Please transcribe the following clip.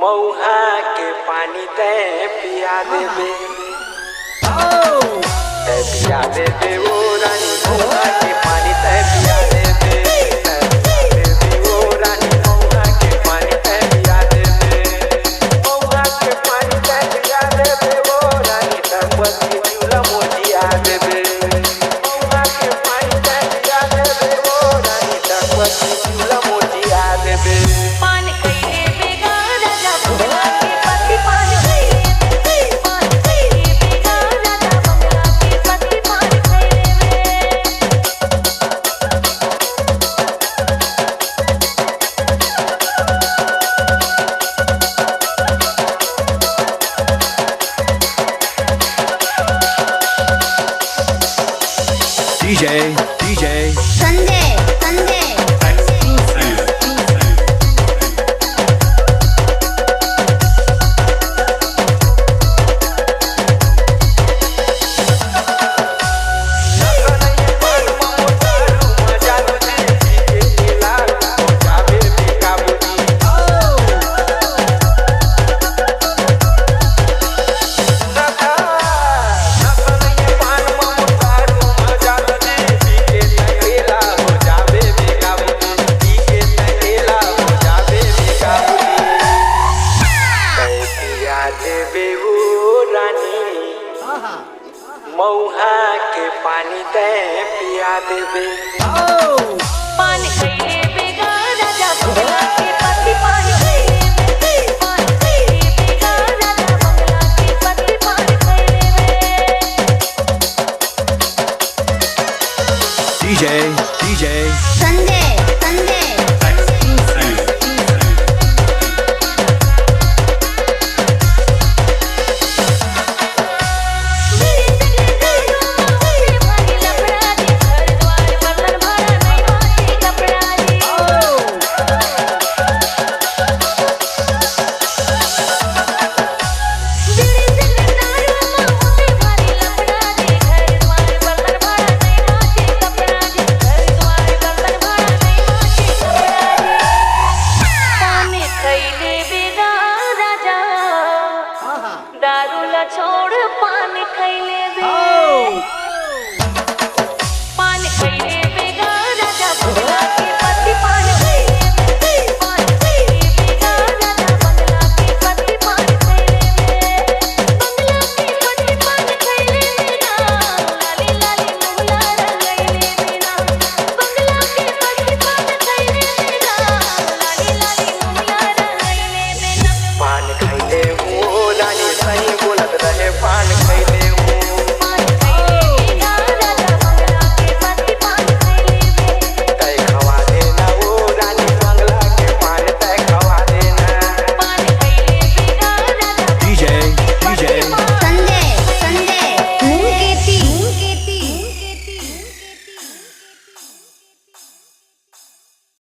मऊहा के पानी ते पिया देबे, पिया देबे वो रानी मऊहा के पानी ते पिया देबे, वो रानी मऊहा के पानी ते पिया देबे, मऊहा के पानी ते पिया देबे वो रानी तपसी चूल्हा मोजिया देबे, मऊहा के पानी ते पिया देबे वो रानी तपसी चूल्हा मोजिया देबे। DJ Sunday मऊहा के पानी ते पिया देबे, पानी कइले बेगा राजा बंगला के पति पानी कइले पानी कइले बेगा राजा बंगला के पति पानी कइले DJ Sunday